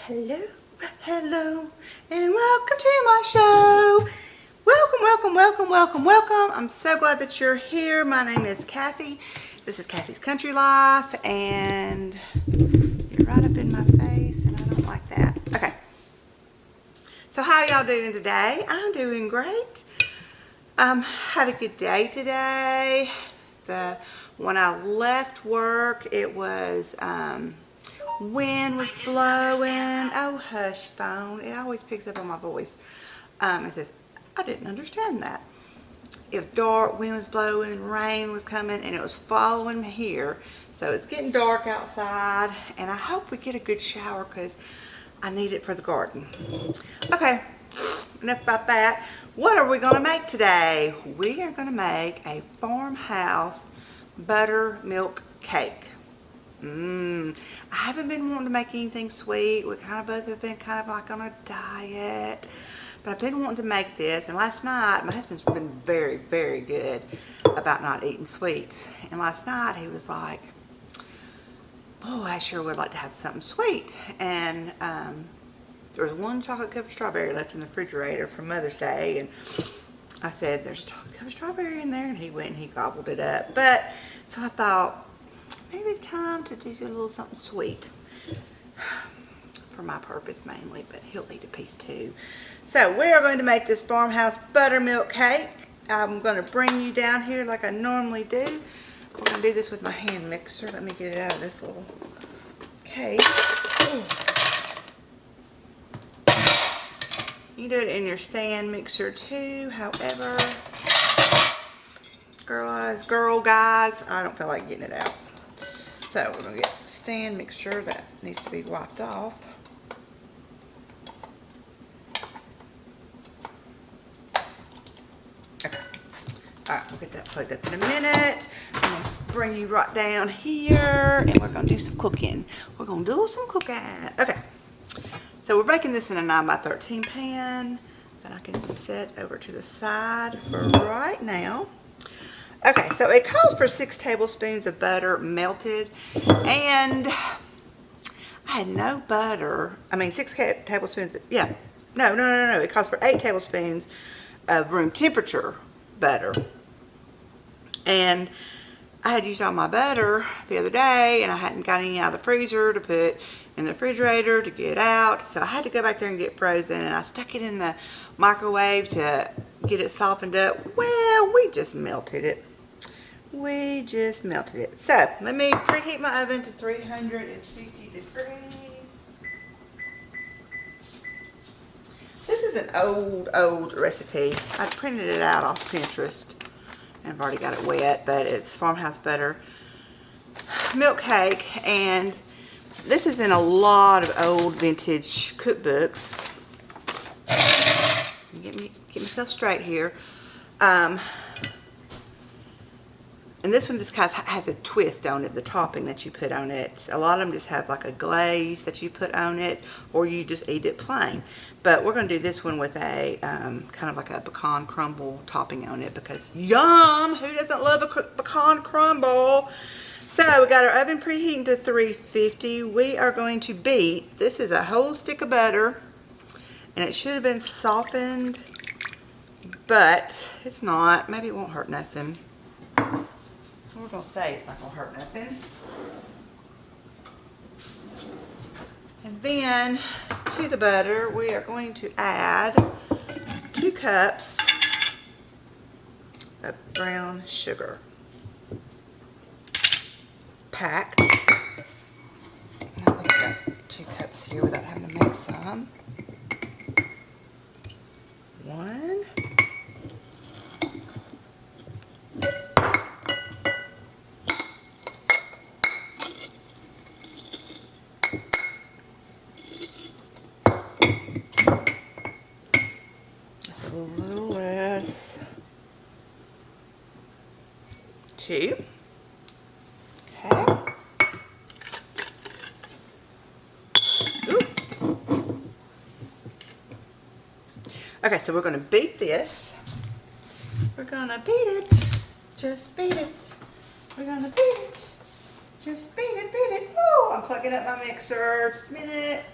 Hello, hello, and welcome to my show. Welcome, welcome, welcome, welcome, welcome. I'm so glad that you're here. My name is Kathy. This is Kathy's Country Life, and you're right up in my face, and I don't like that. Okay. So how y'all doing today? I'm doing great. Had a good day today. When I left work, it was wind was blowing. Oh, hush, phone. It always picks up on my voice. It says, I didn't understand that. It was dark, wind was blowing, rain was coming, and it was following me here. So it's getting dark outside, and I hope we get a good shower because I need it for the garden. Okay, enough about that. What are we going to make today? We are going to make a farmhouse buttermilk cake. I haven't been wanting to make anything sweet. We kind of both have been kind of like on a diet. But I've been wanting to make this. And last night, my husband's been very, very good about not eating sweets. And last night, he was like, boy, I sure would like to have something sweet. And there was one chocolate covered strawberry left in the refrigerator from Mother's Day. And I said, there's a chocolate covered strawberry in there. And he went and he gobbled it up. But, so I thought, maybe it's time to do a little something sweet for my purpose mainly, but he'll eat a piece too. So we are going to make this farmhouse buttermilk cake. I'm going to bring you down here like I normally do. We're going to do this with my hand mixer. Let me get it out of this little case. Ooh. You can do it in your stand mixer too, however. Girl guys, I don't feel like getting it out. So we're going to get a stand mixture that needs to be wiped off. Okay. Alright, we'll get that plugged up in a minute. I'm going to bring you right down here and we're going to do some cooking. We're going to do some cooking. Okay. So we're making this in a 9x13 pan that I can set over to the side for right now. Okay, so it calls for 6 tablespoons of butter melted, and I had no butter. I mean, 6 tablespoons, yeah. No. It calls for 8 tablespoons of room temperature butter. And I had used all my butter the other day, and I hadn't got any out of the freezer to put in the refrigerator to get out. So I had to go back there and get frozen, and I stuck it in the microwave to get it softened up. Well, we just melted it. So let me preheat my oven to 350 degrees. This is an old recipe. I printed it out off Pinterest and I've already got it wet, but it's farmhouse butter milk cake, and this is in a lot of old vintage cookbooks. Get myself straight here. And this one just has a twist on it, the topping that you put on it. A lot of them just have like a glaze that you put on it, or you just eat it plain. But we're going to do this one with a kind of like a pecan crumble topping on it because yum! Who doesn't love a pecan crumble? So we got our oven preheating to 350. We are going to beat, this is a whole stick of butter, and it should have been softened, but it's not. Maybe it won't hurt nothing. We're going to say it's not going to hurt nothing. And then to the butter, we are going to add 2 cups of brown sugar. Packed. I think I got 2 cups here without having to make some. 1. A little less. 2. Okay. Ooh. Okay, so we're going to beat this. We're going to beat it. Just beat it. We're going to beat it. Just beat it, beat it. Woo! I'm plugging up my mixer. Just a minute.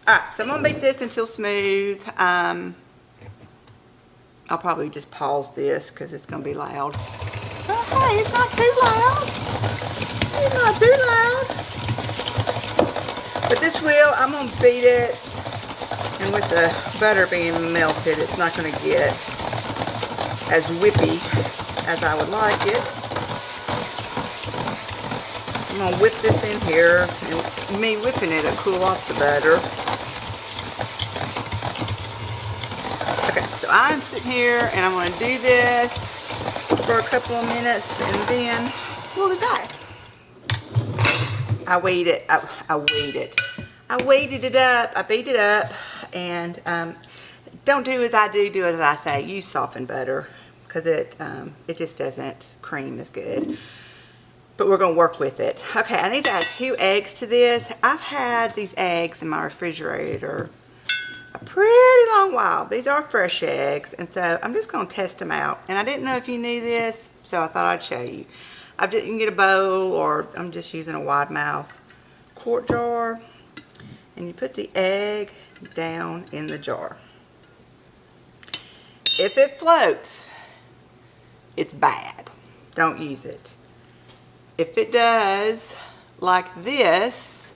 Alright, so I'm going to beat this until smooth. I'll probably just pause this because it's going to be loud. Okay, it's not too loud. It's not too loud. But this will, I'm going to beat it. And with the butter being melted, it's not going to get as whippy as I would like it. I'm going to whip this in here. And me whipping it will cool off the butter. Okay, so I'm sitting here and I'm going to do this for a couple of minutes and then we'll be back. I weighted it up, I weighted it up, I beat it up, and don't do as I do as I say. Use softened butter because it just doesn't cream as good. But we're going to work with it. Okay, I need to add 2 eggs to this. I've had these eggs in my refrigerator a pretty long while. These are fresh eggs, and so I'm just going to test them out. And I didn't know if you knew this, so I thought I'd show you. You can get a bowl, or I'm just using a wide mouth quart jar, and you put the egg down in the jar. If it floats, it's bad. Don't use it. If it does, like this,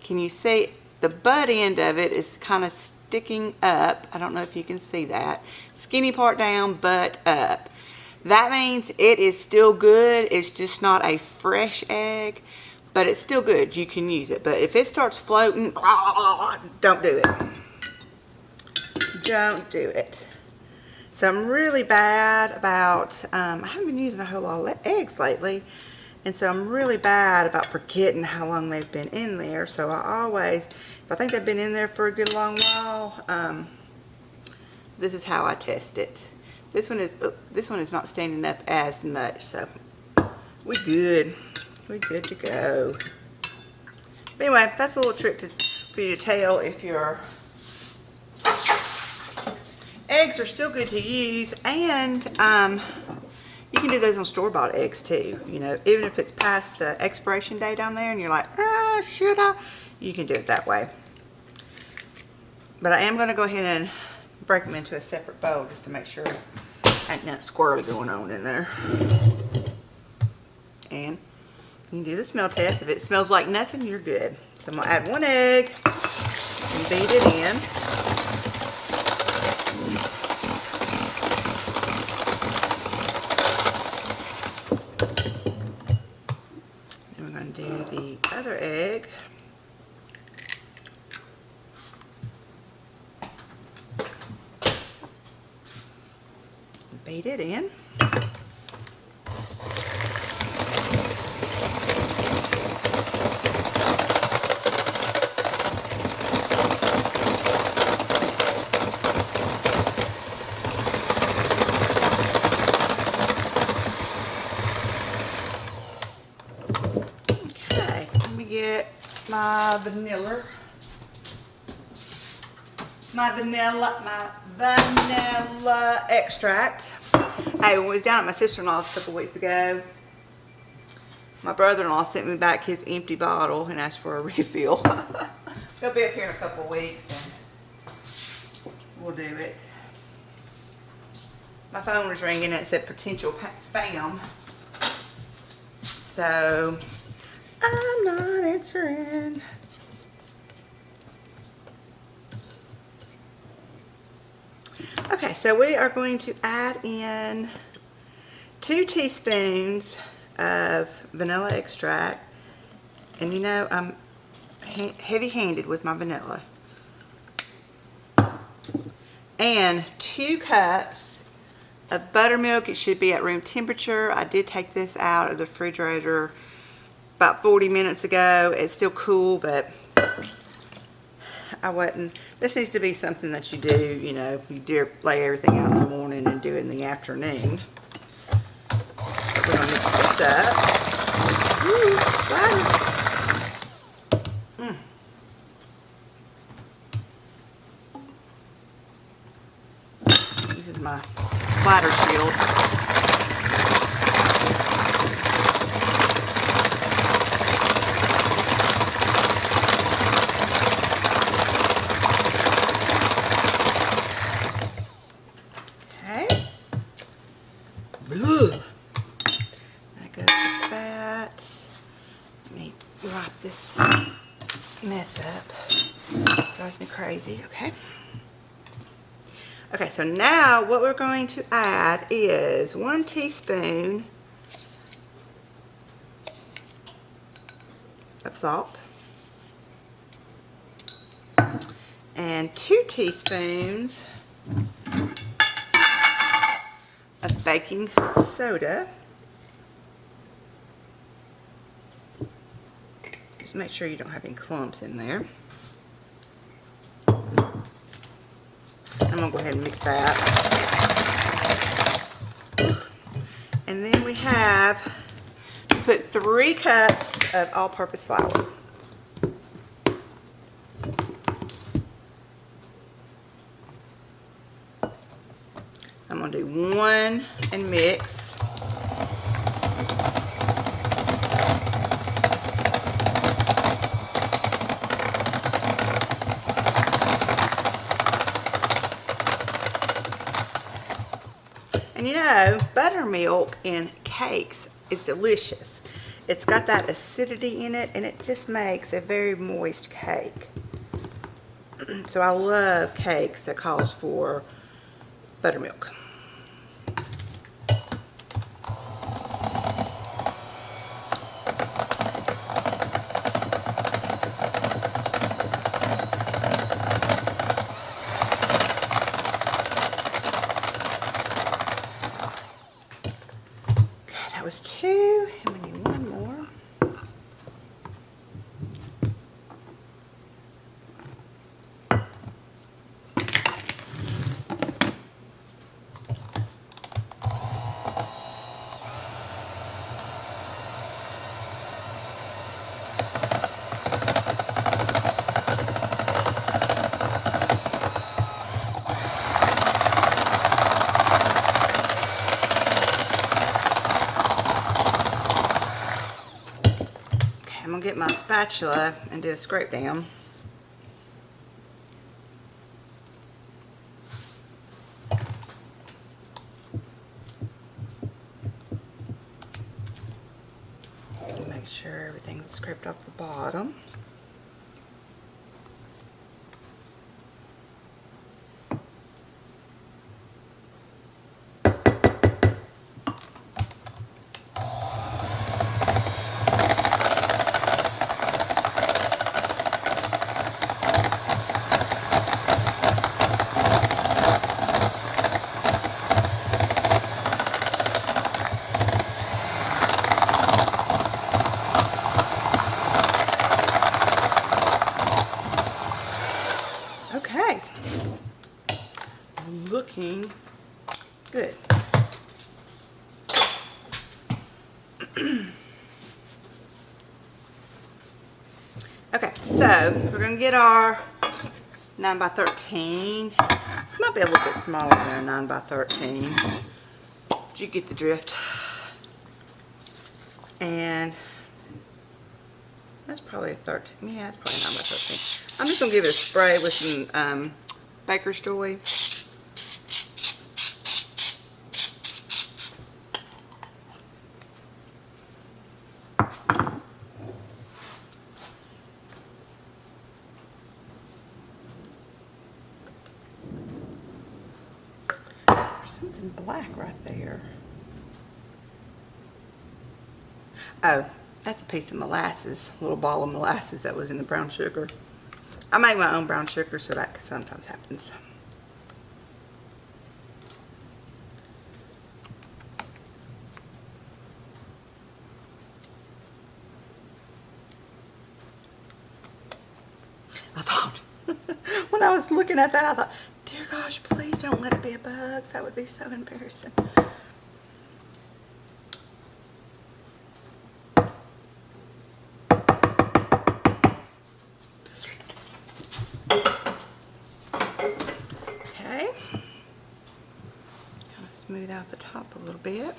can you see the butt end of it is kind of sticking up? I don't know if you can see that. Skinny part down, butt up. That means it is still good. It's just not a fresh egg, but it's still good. You can use it. But if it starts floating, don't do it. Don't do it. So I'm really bad about, I haven't been using a whole lot of eggs lately. And so I'm really bad about forgetting how long they've been in there. So I always, if I think they've been in there for a good long while, this is how I test it. This one is not standing up as much, so we good. We're good to go. But anyway, that's a little trick for you to tell if your eggs are still good to use, and you can do those on store-bought eggs too. You know, even if it's past the expiration date on there and you're like, should I? You can do it that way. But I am going to go ahead and break them into a separate bowl just to make sure ain't nothing squirrely going on in there. And you can do the smell test. If it smells like nothing, you're good. So I'm going to add 1 egg and beat it in. Then we're going to do the other egg. Beat it in. Okay, let me get my vanilla extract. Hey, when we was down at my sister-in-law's a couple weeks ago, my brother-in-law sent me back his empty bottle and asked for a refill. He'll be up here in a couple of weeks and we'll do it. My phone was ringing and it said potential spam. So, I'm not answering. Okay, so we are going to add in 2 teaspoons of vanilla extract. And you know, I'm heavy-handed with my vanilla. And 2 cups of buttermilk. It should be at room temperature. I did take this out of the refrigerator about 40 minutes ago. It's still cool, but I wasn't. This needs to be something that you do, you know, you lay everything out in the morning and do it in the afternoon. We're going to mix this up. Ooh, wow. This is my splatter shield. wipe this mess up. Drives me crazy. Okay. Okay, so now what we're going to add is 1 teaspoon of salt and 2 teaspoons of baking soda. Just make sure you don't have any clumps in there. I'm going to go ahead and mix that. And then we have put 3 cups of all-purpose flour. I'm going to do 1 and mix. And you know, buttermilk in cakes is delicious. It's got that acidity in it, and it just makes a very moist cake. So I love cakes that calls for buttermilk. That was 2, and we need 1 more. I'm going to get my spatula and do a scrape down. Make sure everything's scraped off the bottom. Okay, looking good. Okay, so we're going to get our 9 by 13. This might be a little bit smaller than a 9 by 13. But you get the drift. And that's probably a 13. Yeah, it's probably 9 by 13. I'm just going to give it a spray with some Baker's Joy. There's something black right there. Oh, that's a piece of molasses, a little ball of molasses that was in the brown sugar. I make my own brown sugar, so that sometimes happens. I thought, when I was looking at that, I thought, dear gosh, please don't let it be a bug. That would be so embarrassing. Okay. Kind of smooth out the top a little bit.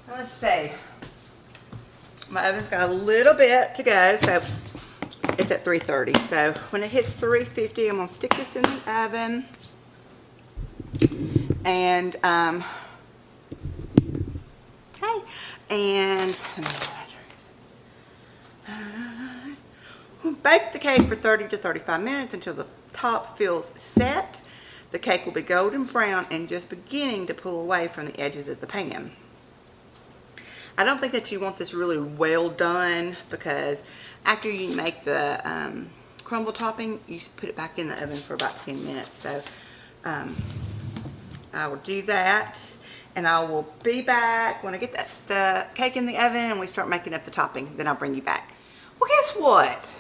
Let's see. My oven's got a little bit to go, so it's at 330. So when it hits 350, I'm going to stick this in the oven. And Hi. And bake the cake for 30 to 35 minutes until the top feels set. The cake will be golden brown and just beginning to pull away from the edges of the pan. I don't think that you want this really well done, because after you make the crumble topping, you put it back in the oven for about 10 minutes. So I will do that, and I will be back when I get the cake in the oven and we start making up the topping. Then I'll bring you back. Well, guess what?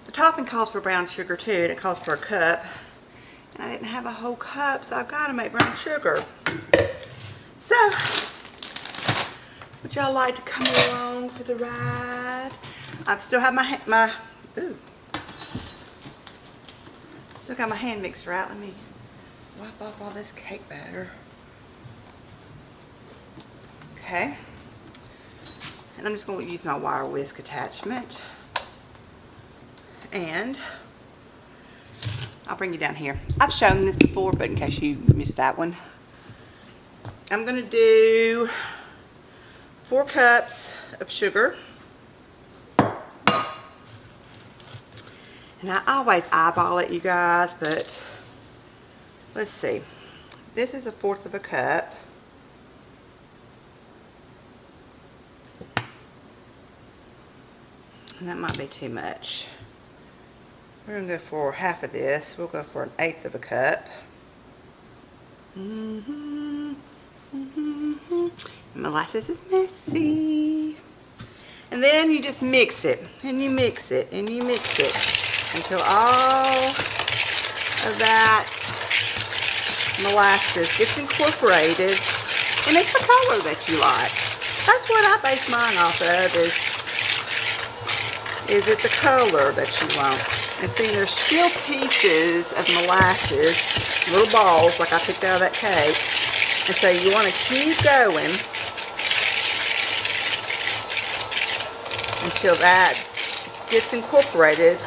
The topping calls for brown sugar too, and it calls for a cup. And I didn't have a whole cup, so I've got to make brown sugar. So, would y'all like to come along for the ride? I still have still got my hand mixer out. Let me wipe off all this cake batter. Okay. And I'm just going to use my wire whisk attachment. And I'll bring you down here. I've shown this before, but in case you missed that one, I'm going to do 4 cups of sugar. And I always eyeball it, you guys, but let's see. This is 1/4 of a cup. And that might be too much. We're going to go for half of this. We'll go for 1/8 of a cup. Molasses is messy. And then you just mix it, and you mix it, and you mix it until all of that molasses gets incorporated, and it's the color that you like. That's what I base mine off of, is it the color that you want. And see, there's still pieces of molasses, little balls like I picked out of that cake. And so you want to keep going until that gets incorporated.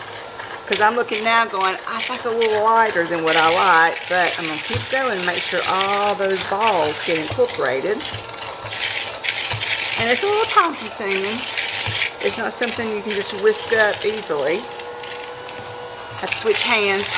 Because I'm looking now going, that's a little lighter than what I like. But I'm going to keep going and make sure all those balls get incorporated. And it's a little time consuming. It's not something you can just whisk up easily. Have to switch hands.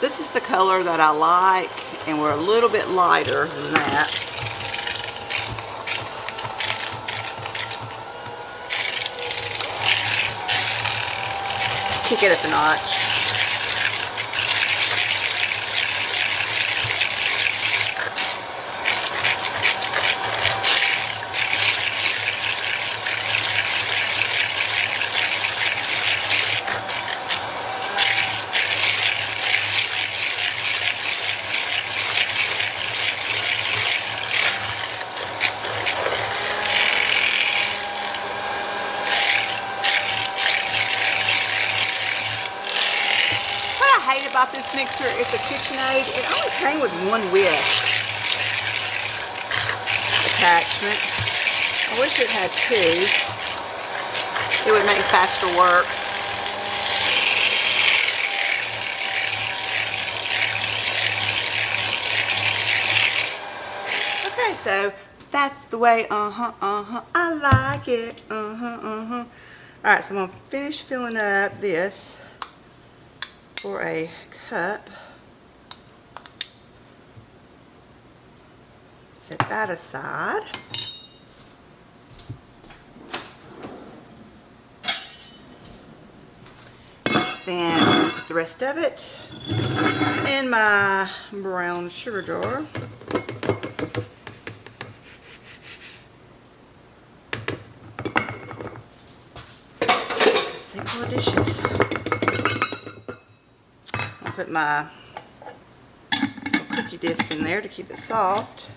This is the color that I like, and we're a little bit lighter than that. Kick it up a notch. About this mixer, it's a KitchenAid. It only came with 1 whisk attachment. I wish it had 2. It would make faster work. Okay, so that's the way, I like it, Alright, so I'm going to finish filling up this for a cup. Set that aside. Then put the rest of it in my brown sugar jar. Sink full of dishes. I'll put my cookie disc in there to keep it soft.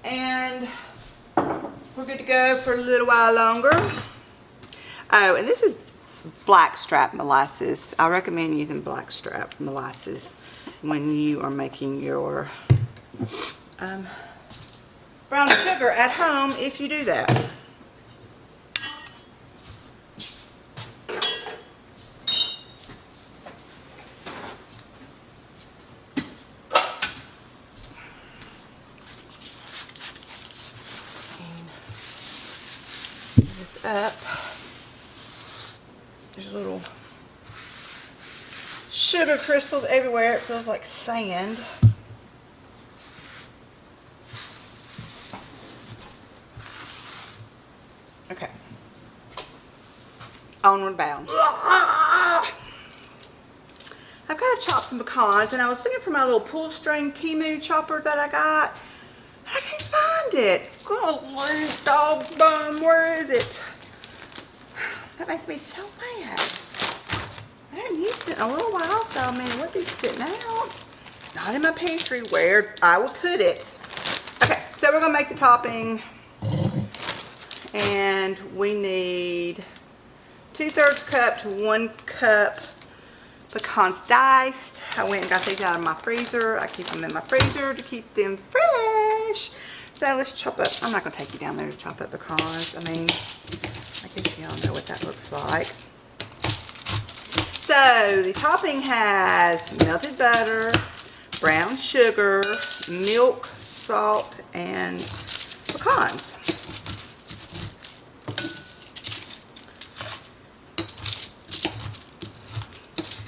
And we're good to go for a little while longer. Oh, and this is blackstrap molasses. I recommend using blackstrap molasses when you are making your brown sugar at home if you do that. This up. There's little sugar crystals everywhere. It feels like sand. Okay. Onward bound. I've got to chop some pecans, and I was looking for my little pull string Temu chopper that I got. I can't find it. Golly, dog bum, where is it? That makes me so mad. I haven't used it in a little while, so I mean, it would be sitting out. It's not in my pantry where I will put it. Okay, so we're gonna make the topping, and we need 2/3 cup to 1 cup pecans diced. I went and got these out of my freezer. I keep them in my freezer to keep them fresh. So let's chop up. I'm not going to take you down there to chop up pecans. I mean, I guess y'all know what that looks like. So the topping has melted butter, brown sugar, milk, salt, and pecans.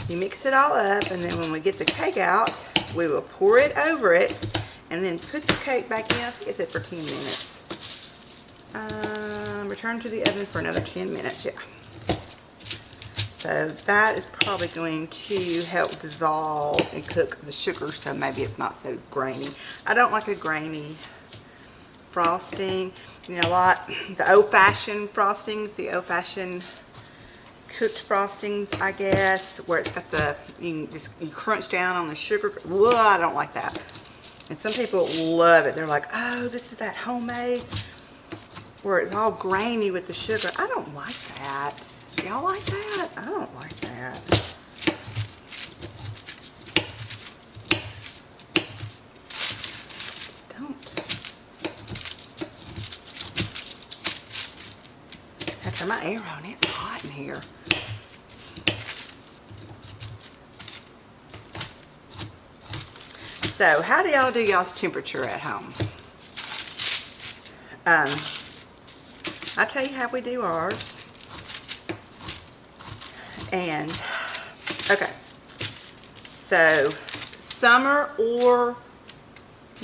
You mix it all up, and then when we get the cake out, we will pour it over it and then put the cake back in. I think it said for 10 minutes. Return to the oven for another 10 minutes, yeah. So that is probably going to help dissolve and cook the sugar, so maybe it's not so grainy. I don't like a grainy frosting. You know, like the old-fashioned frostings, the old-fashioned cooked frostings, I guess, where it's got the, you crunch down on the sugar. Whoa, I don't like that. And some people love it. They're like, oh, this is that homemade, where it's all grainy with the sugar. I don't like that. Y'all like that? I don't like that. Just don't. I turn my air on. It's hot in here. So, how do y'all do y'all's temperature at home? I'll tell you how we do ours. And, okay. So, summer or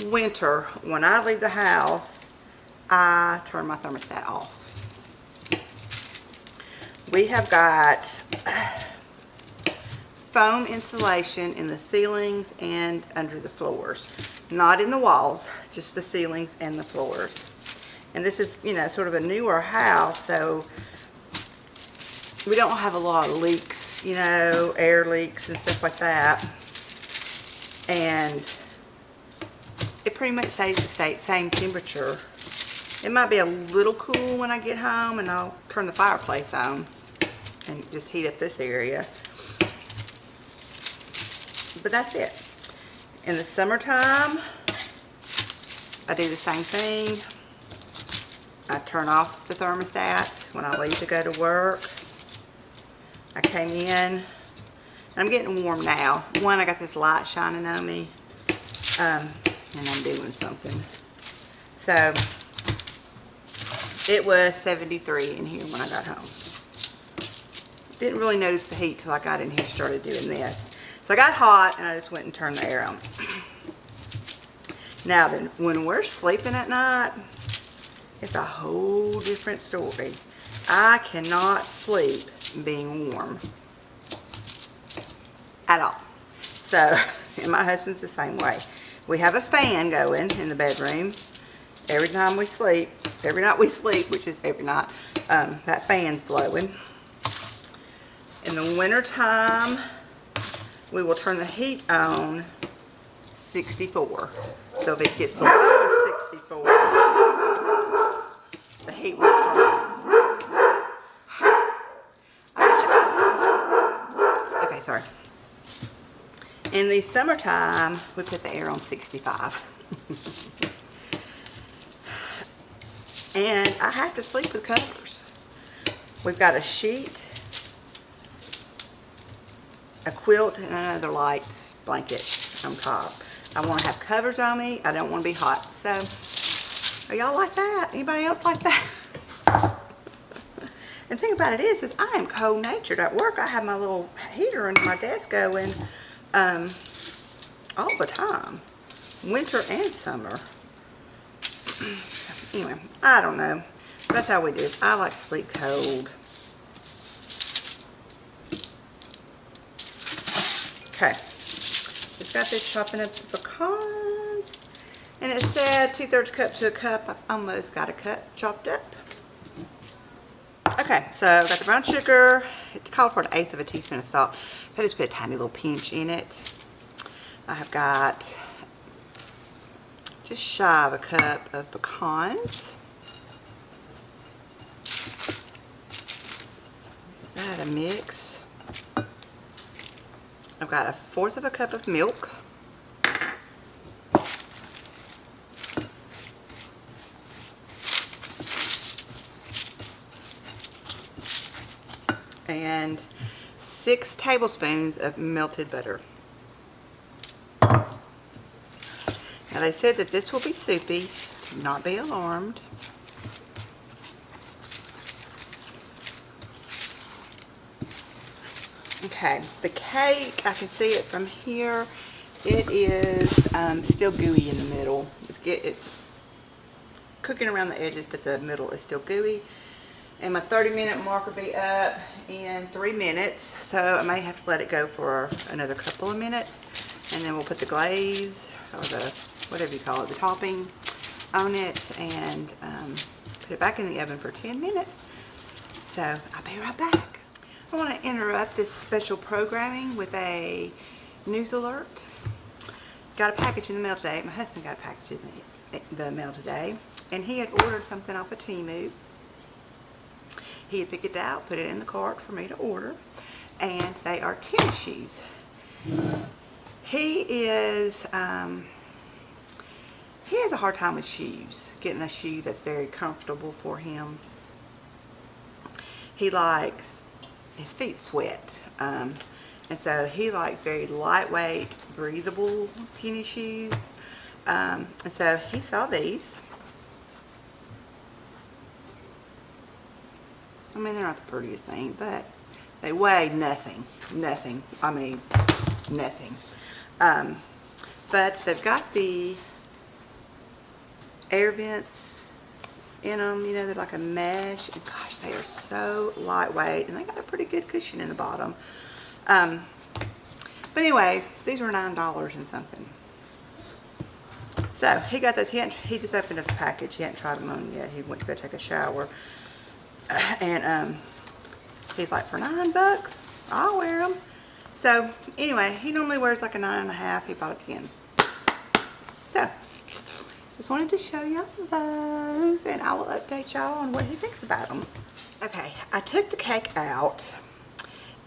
winter, when I leave the house, I turn my thermostat off. We have got foam insulation in the ceilings and under the floors. Not in the walls, just the ceilings and the floors. And this is, you know, sort of a newer house, so we don't have a lot of leaks, you know, air leaks and stuff like that. And it pretty much stays the same temperature. It might be a little cool when I get home, and I'll turn the fireplace on and just heat up this area. But that's it. In the summertime, I do the same thing. I turn off the thermostat when I leave to go to work. I came in, and I'm getting warm now. One, I got this light shining on me, and I'm doing something. So, it was 73 in here when I got home. Didn't really notice the heat till I got in here and started doing this. So I got hot, and I just went and turned the air on. Now then, when we're sleeping at night, it's a whole different story. I cannot sleep being warm at all. So, and my husband's the same way. We have a fan going in the bedroom. Every time we sleep, every night we sleep, which is every night, that fan's blowing. In the winter time, we will turn the heat on 64. So if it gets below 64, the heat will turn. Okay, sorry. In the summertime, we put the air on 65. And I have to sleep with covers. We've got a sheet, a quilt, and another light blanket on top. I want to have covers on me. I don't want to be hot. So, are y'all like that? Anybody else like that? And the thing about it is I am cold-natured. At work, I have my little heater under my desk going all the time, winter and summer. Anyway, I don't know. That's how we do it. I like to sleep cold. Okay, just got this chopping up the pecans, and it said 2/3 cup to a cup. I've almost got a cup chopped up. Okay, so I've got the brown sugar. It called for 1/8 of a teaspoon of salt, so I just put a tiny little pinch in it. I have got just shy of a cup of pecans. That a mix. I've got 1/4 of a cup of milk. And 6 tablespoons of melted butter. Now they said that this will be soupy. Do not be alarmed. Okay, the cake, I can see it from here. It is still gooey in the middle. It's cooking around the edges, but the middle is still gooey. And my 30-minute mark will be up in 3 minutes, so I may have to let it go for another couple of minutes, and then we'll put the glaze, or the, whatever you call it, the topping on it, and put it back in the oven for 10 minutes. So I'll be right back. I want to interrupt this special programming with a news alert. Got a package in the mail today. My husband got a package in the mail today, and he had ordered something off of Temu. He had picked it out, put it in the cart for me to order, and they are tennis shoes. He has a hard time with shoes, getting a shoe that's very comfortable for him. He likes, his feet sweat, and so he likes very lightweight, breathable tennis shoes, and so he saw these. I mean, they're not the prettiest thing, but they weigh nothing. Nothing. I mean, nothing. But they've got the air vents in them. You know, they're like a mesh. And gosh, they are so lightweight. And they got a pretty good cushion in the bottom. But anyway, these were $9 and something. So, he got those. He just opened up the package. He hadn't tried them on yet. He went to go take a shower. And he's like, for $9, I'll wear them. So anyway, he normally wears like a 9.5. He bought a 10. So just wanted to show y'all those, and I will update y'all on what he thinks about them. Okay, I took the cake out.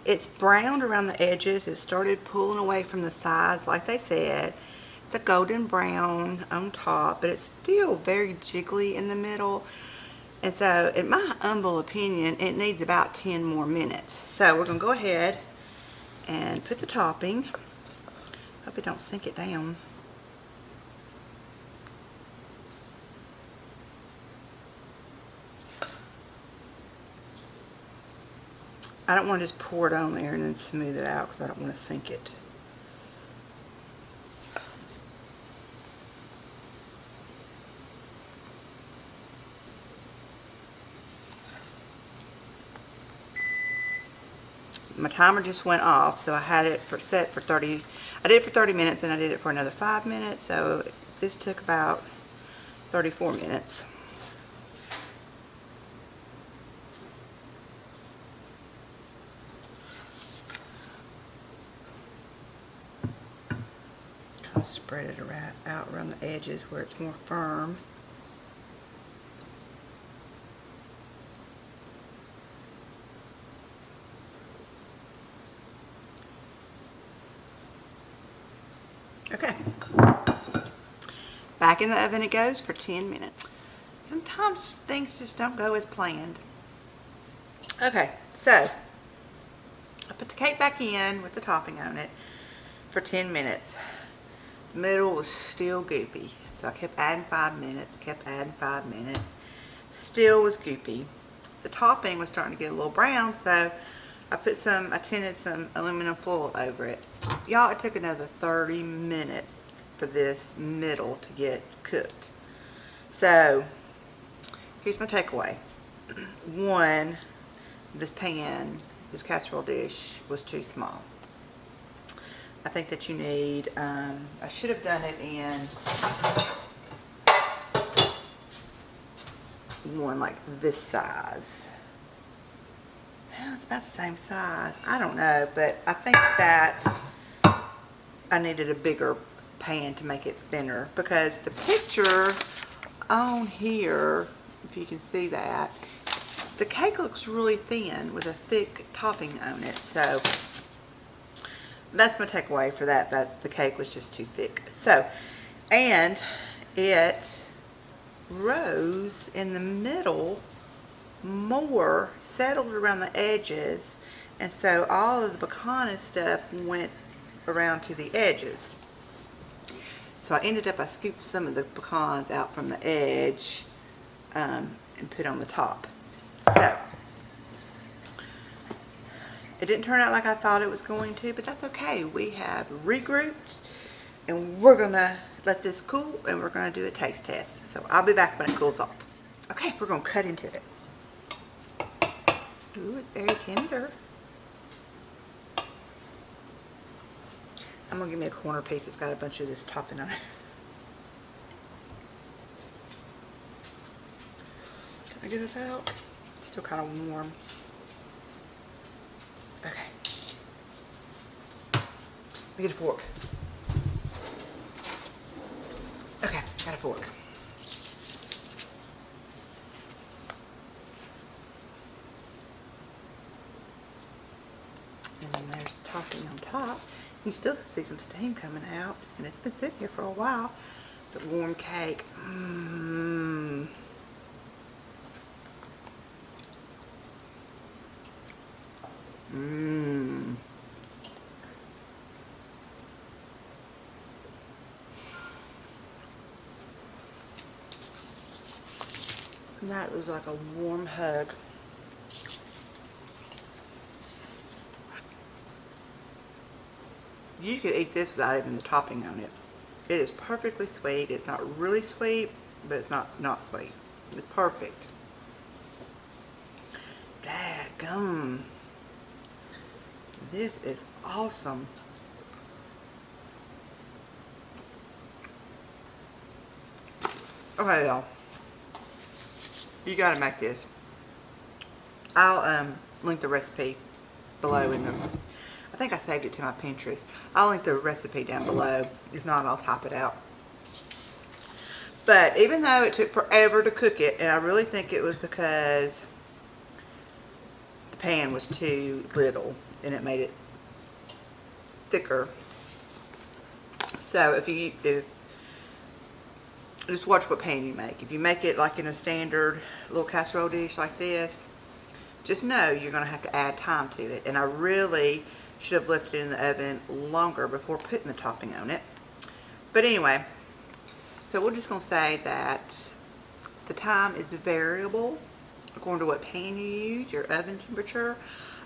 It's browned around the edges. It started pulling away from the sides, like they said. It's a golden brown on top, but it's still very jiggly in the middle. And so, in my humble opinion, it needs about 10 more minutes. So, we're going to go ahead and put the topping. Hope it don't sink it down. I don't want to just pour it on there and then smooth it out because I don't want to sink it. My timer just went off, so I had it set for 30. I did it for 30 minutes, and I did it for another 5 minutes. So this took about 34 minutes. Kind of spread it out around the edges where it's more firm. Okay, back in the oven it goes for 10 minutes. sometimes things just don't go as planned. Okay, so I put the cake back in with the topping on it for 10 minutes. The middle was still goopy, so I kept adding 5 minutes, still was goopy. The topping was starting to get a little brown, so I tinted some aluminum foil over it. Y'all, it took another 30 minutes for this middle to get cooked. So here's my takeaway. One, this casserole dish was too small. I think that you need, I should have done it in one like this size. Well, it's about the same size. I don't know, but I think that I needed a bigger pan to make it thinner, because the picture on here, if you can see that, the cake looks really thin with a thick topping on it. So that's my takeaway for that the cake was just too thick. So, and it rose in the middle more, settled around the edges, and so all of the pecan and stuff went around to the edges. So I scooped some of the pecans out from the edge and put on the top. So it didn't turn out like I thought it was going to, but that's okay. We have regrouped, and we're gonna let this cool, and we're gonna do a taste test. So I'll be back when it cools off. Okay, we're gonna cut into it. Ooh, it's very tender. I'm gonna give me a corner piece that's got a bunch of this topping on it. Can I get it out? It's still kind of warm. Okay. Let me get a fork. Okay, got a fork. And then there's the topping on top. You still see some steam coming out, and it's been sitting here for a while. The warm cake. Mmm. Mmm. That was like a warm hug. You could eat this without even the topping on it. It is perfectly sweet. It's not really sweet, but it's not sweet. It's perfect. Dadgum. This is awesome. Okay, y'all. You gotta make this. I'll link the recipe below in the, I think I saved it to my Pinterest. I'll link the recipe down below. If not, I'll type it out. But even though it took forever to cook it, and I really think it was because the pan was too little and it made it thicker. So just watch what pan you make. If you make it like in a standard little casserole dish like this, just know you're going to have to add time to it. And I really should have left it in the oven longer before putting the topping on it. But anyway, so we're just going to say that the time is variable according to what pan you use, your oven temperature.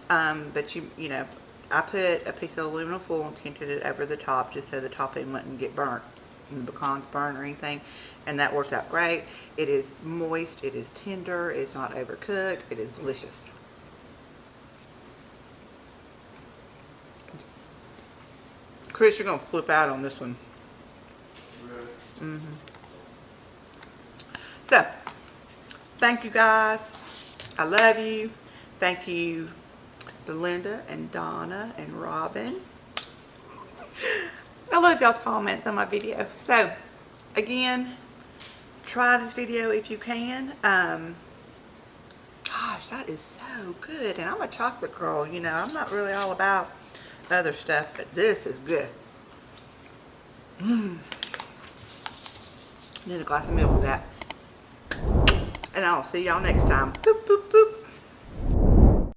But you know, I put a piece of aluminum foil and tinted it over the top just so the topping wouldn't get burnt and the pecans burn or anything, and that works out great. It is moist, it is tender, it's not overcooked, it is delicious. Chris, you're gonna flip out on this one. Really? So, thank you guys. I love you. Thank you, Belinda and Donna and Robin. I love y'all's comments on my video. So, again, try this video if you can. Gosh, that is so good. And I'm a chocolate girl, you know. I'm not really all about other stuff, but this is good. Need a glass of milk with that. and I'll see y'all next time. Boop, boop.